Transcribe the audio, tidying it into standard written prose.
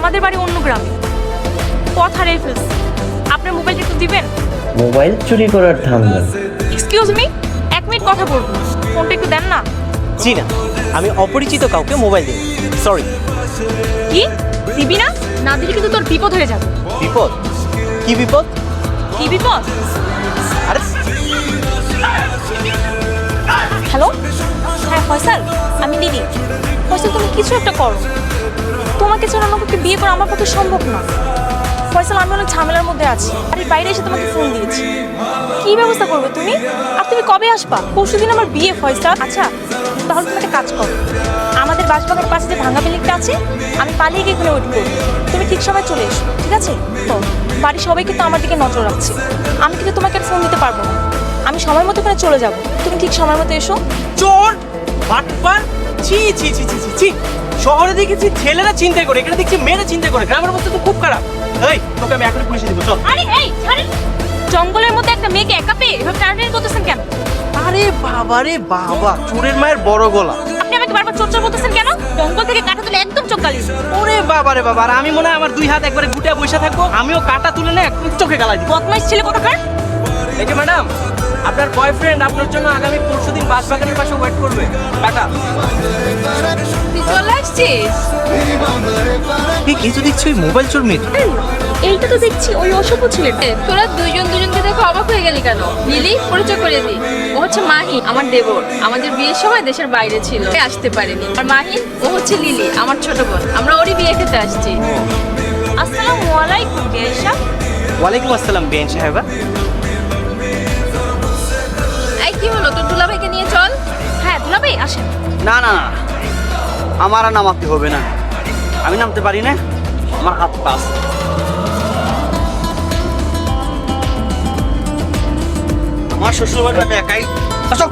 আমাদের বাড়ি অন্য গ্রামে, পথ হারিয়ে ফেলছি। আপনার মোবাইলটা একটু দিবেন? মোবাইল চুরি করার ধান্দা? এক্সকিউজ মি, 1 মিনিট কথা বলবো, ফোনটা একটু দেন না। জি না, আমি অপরিচিত কাউকে মোবাইল দিই। সরি। কি দিবি না? না দিলে কিন্তু তোর বিপদ হয়ে যাবে। বিপদ? কি বিপদ? কি বিপদ? আরে হ্যালো, হ্যাঁ ফয়সাল, আমি দিদি। ফয়সাল, তুমি কিছু একটা করো। তোমাকে ছাড়া আমাকে বিয়ে করা আমার পক্ষে সম্ভব না। ফয়সাল, আমি অনেক ঝামেলার মধ্যে আছি। বাড়ির বাইরে এসে তোমাকে ফোন দিয়েছি। কি ব্যবস্থা করবে তুমি? আর তুমি কবে আসবা? পরশুদিন আমার বিয়ে ফয়সাল। আচ্ছা, তাহলে তুমি একটা কাজ করো, আমাদের বাসবাগানের পাশে যে ভাঙা বিল্ডিংটা আছে, আমি পালিয়ে গিয়ে এখানে ওয়েট করবো। তুমি ঠিক সময় চলে এসো, ঠিক আছে? তো বাড়ির সবাই কিন্তু আমার দিকে নজর রাখছে। আমি কিন্তু তোমাকে আর ফোন দিতে পারবো না। আমি সময় মতো ওখানে চলে যাবো, তুমি ঠিক সময় মতো এসো। চোর, বাটপার, ছি ছি ছি ছি ছি ছি। শহরে দেখেছি ছেলেরা চিন্তাই করে, এখানে দেখছি মেয়েরা চিন্তা করে। গ্রামের অবস্থা তো খুব খারাপ। এই, তোকে আমি এখনই পুলিশে দিব, চল। আরে এই ছাড়েন, জঙ্গলের মধ্যে একটা মেয়েকে একা পেয়ে এভাবে টানাটানি করতেছেন কেন? আরে বাবা রে বাবা, চোরের মায়ের বড় গলা। আপনি আমাকে বারবার চোর চোর বলতেছেন কেন? জঙ্গল থেকে কাটা তুলে একদম চোখ গালি। ওরে বাবা রে বাবা, আর আমি মনে হয় আমার 2 হাত একবারে গুটে বসে থাকবো, আমিও কাটা তুলে না একদম চোখে গালাই দিব। বদমাইশ ছেলে কোথাকার। এই যে ম্যাডাম, আপনার বয়ফ্রেন্ড আপনার জন্য আগামী পরশুদিন বাসবাগানের পাশে ওয়েট করবে। টাটা। তুই চলে আসছিস? এই কিছু দেখছি ওই মোবাইল চোর মেয়ে। এইটা তো দেখছি ওই অসভ্য ছেলেটা। তোরা দুজনকে দেখে অবাক হয়ে গেলি কেন? লিলি, পরিচয় করে দিই, ও হচ্ছে মাহিন, আমার দেবর। আমাদের বিয়ের সময় দেশের বাইরে ছিল, আসতে পারেনি। আর মাহিন, ও হচ্ছে লিলি, আমার ছোট বোন। আমরা ওরই বিয়ে খেতে আসছি। আসসালামু আলাইকুম বেশা। ওয়ালাইকুম আসসালাম বেন সাহেবা। এই কি হলো, তোর দুলাভাইকে নিয়ে চল। হ্যাঁ দুলাভাই আসেন। না না, আমার আর নামাতে হবে না, আমি নামতে পারি না, আমার হাত পাস। আমার শ্বশুর বাড়িটা একাই। আসো।